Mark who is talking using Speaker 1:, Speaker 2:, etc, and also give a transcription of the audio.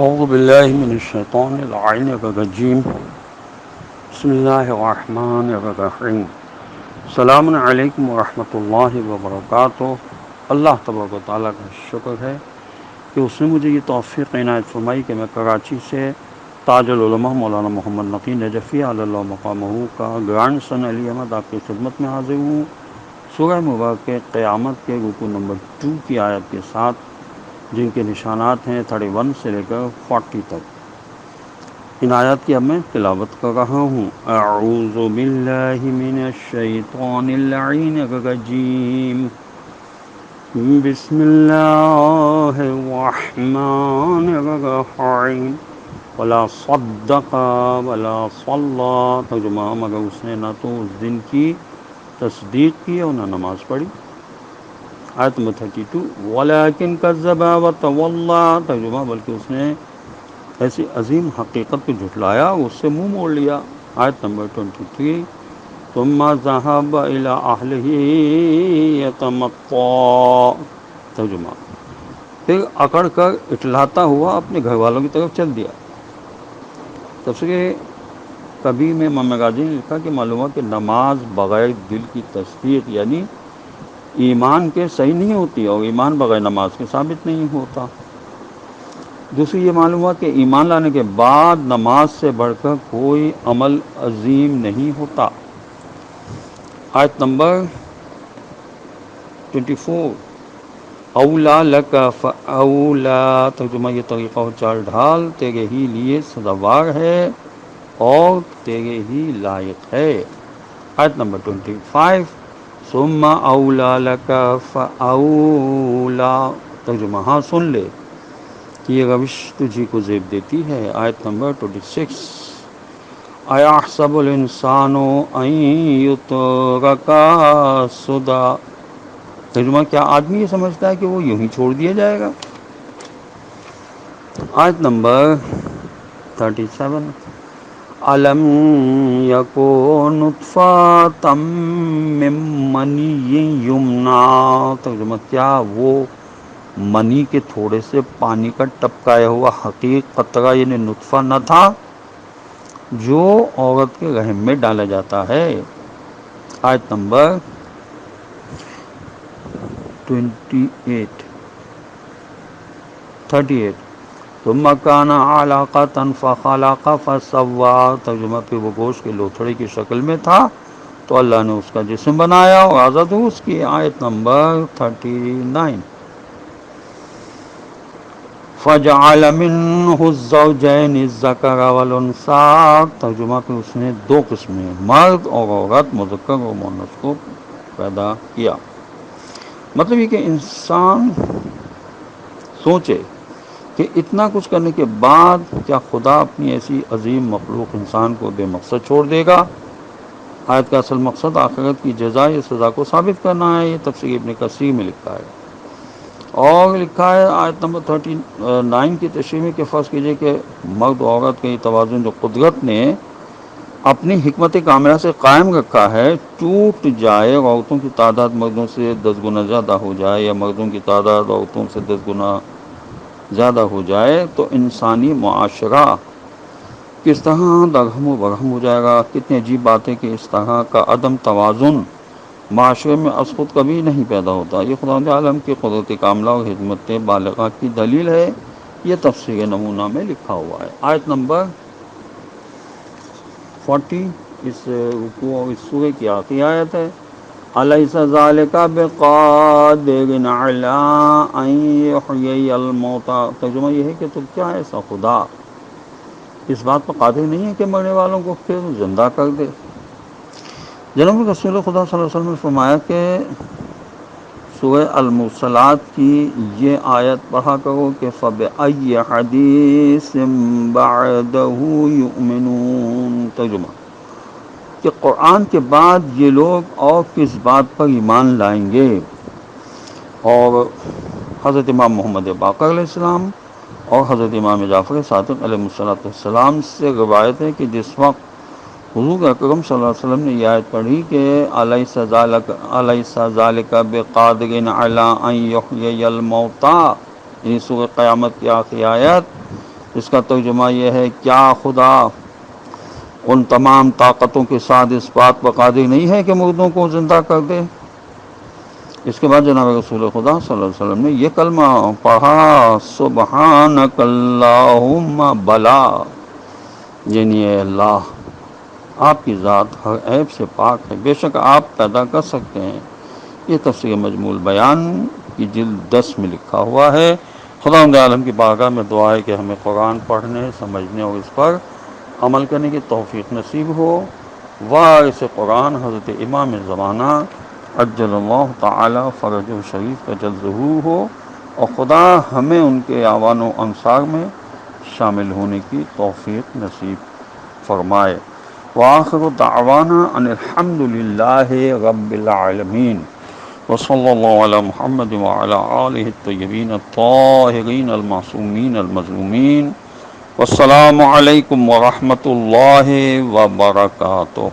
Speaker 1: اعوذ باللہ من الشیطان اللعین الرجیم بسم اللہ الرحمن الرحیم السلام علیکم ورحمۃ اللہ وبرکاتہ۔ اللہ تبارک و تعالیٰ کا شکر ہے کہ اس نے مجھے یہ توفیق عنایت فرمائی کہ میں کراچی سے تاج العلماء مولانا محمد نقی نجفی علی اللہ مقامہ کا گرانڈ سن علی احمد آپ کی خدمت میں حاضر ہوں، سورہ مبارکہ قیامت کے رکوع نمبر 2 کی آیت کے ساتھ، جن کے نشانات ہیں 31 سے لے کر 40 تک۔ ان آیات کی اب میں تلاوت کر رہا ہوں۔ اعوذ باللہ من الشیطان اللعین الرجیم، بسم اللہ الرحمن الرحیم۔ ولا صدق ولا صلی، ترجمہ مگر اس نے نہ تو اس دن کی تصدیق کی اور نہ نماز پڑھی۔ آیت نمبر 32، ولیکن کذب وتولی، ترجمہ بلکہ اس نے ایسی عظیم حقیقت کو جھٹلایا اور اس سے منہ موڑ لیا۔ آیت نمبر 23، ثم ذهب الى اہلہ یتمطى، ترجمہ پھر اکڑ کر اٹلاتا ہوا اپنے گھر والوں کی طرف چل دیا۔ تفسیر کبھی میں امام غازی نے لکھا کہ معلوم ہوا کہ نماز بغیر دل کی تصدیق یعنی ایمان کے صحیح نہیں ہوتی، اور ایمان بغیر نماز کے ثابت نہیں ہوتا۔ دوسری یہ معلوم ہوا کہ ایمان لانے کے بعد نماز سے بڑھ کر کوئی عمل عظیم نہیں ہوتا۔ آیت نمبر 24، اولا لک فاولا، ترجمہ یہ طریقہ و چال ڈھال تیرے ہی لیے سزاوار ہے اور تیرے ہی لائق ہے۔ آیت نمبر 25، ثم اولا لک فاولا، ترجمہ ہاں سن لے کہ یہ روش تجھی کو زیب دیتی ہے۔ آیت نمبر 26، ایحسب الانسان ان یترک سدی، ترجمہ کیا آدمی یہ سمجھتا ہے کہ وہ یوں ہی چھوڑ دیا جائے گا۔ آیت نمبر 37، الم یکن نطفۃ من منی یمنی، ترجمہ کیا وہ منی کے تھوڑے سے پانی کا ٹپکایا ہوا حقیق قطرہ یعنی نطفہ نہ تھا جو عورت کے رحم میں ڈالا جاتا ہے۔ آیت نمبر 38، ثم كان علاقۃ فخلق فسوى، ترجمہ پھر وہ گوشت کے لوتھڑے کی شکل میں تھا تو اللہ نے اس کا جسم بنایا اور آزاد ہو اس کی۔ آیت نمبر 39، فجعل منہ الزوجین الذکر والانثی، ترجمہ پھر اس نے دو قسمیں مرد اور عورت مذکر اور مؤنث کو پیدا کیا۔ مطلب یہ کہ انسان سوچے کہ اتنا کچھ کرنے کے بعد کیا خدا اپنی ایسی عظیم مخلوق انسان کو بے مقصد چھوڑ دے گا؟ آیت کا اصل مقصد آخرت کی جزا یا سزا کو ثابت کرنا ہے، یہ تفسیر ابن کثیر میں لکھا ہے۔ اور لکھا ہے آیت نمبر 39 کی تشریح میں کہ فرض کیجئے کہ مرد و عورت کا یہ توازن جو قدرت نے اپنی حکمت کاملہ سے قائم رکھا ہے ٹوٹ جائے، عورتوں کی تعداد مردوں سے 10 گنا زیادہ ہو جائے یا مردوں کی تعداد عورتوں سے 10 گنا زیادہ ہو جائے تو انسانی معاشرہ کس طرح درہم و برہم ہو جائے گا۔ کتنی عجیب بات ہے کہ اس طرح کا عدم توازن معاشرے میں از خود کبھی نہیں پیدا ہوتا۔ یہ خداوند عالم کی قدرت کاملہ اور حکمت بالغہ کی دلیل ہے، یہ تفسیر نمونہ میں لکھا ہوا ہے۔ آیت نمبر 40 اس رکوع اور اس سورہ کی آخری آیت ہے۔ الیس ذالک بقادر علی ان یحیی الموتى، ترجمہ یہ ہے کہ تو کیا ایسا خدا اس بات پر قادر نہیں ہے کہ مرنے والوں کو پھر زندہ کر دے۔ جناب رسول خدا صلی اللہ علیہ وسلم نے فرمایا کہ سورہ المرسلات کی یہ آیت پڑھا کرو کہ فَبِأَيِّ حَدِيثٍ بَعْدَهُ يُؤْمِنُونَ، ترجمہ کہ قرآن کے بعد یہ لوگ اور کس بات پر ایمان لائیں گے۔ اور حضرت امام محمد باقر علیہ السلام اور حضرت امام جعفر صادق علیہ السلام سے روایت ہے کہ جس وقت حضور اکرم صلی اللہ علیہ وسلم نے یہ آیت پڑھی کہ الیس ذالک بقادر علی ان یحیی الموتى، یعنی سورہ قیامت کی آخری آیت، اس کا ترجمہ یہ ہے کیا خدا ان تمام طاقتوں کے ساتھ اس بات پر قادر نہیں ہے کہ مردوں کو زندہ کر دے؟ اس کے بعد جناب رسول خدا صلی اللہ علیہ وسلم نے یہ کلمہ پڑھا، سبحانک اللہم بلا، یعنی اے اللہ آپ کی ذات ہر عیب سے پاک ہے، بے شک آپ پیدا کر سکتے ہیں۔ یہ تفسیر مجموع البیان کی جلد 10 میں لکھا ہوا ہے۔ خداوند عالم کی بارگاہ میں دعا ہے کہ ہمیں قرآن پڑھنے، سمجھنے اور اس پر عمل کرنے کی توفیق نصیب ہو۔ وارث قرآن حضرت امام زمانہ عجل اللہ تعالی فرج شریف کا جل ظہور ہو، اور خدا ہمیں ان کے اعوان و انصار میں شامل ہونے کی توفیق نصیب فرمائے۔ وآخر دعوانا ان الحمد للہ رب العالمین، وصلی اللہ علی محمد وعلی آلہ الطیبین الطاہرین المعصومین المظلومین، والسلام علیکم ورحمۃ اللہ وبرکاتہ۔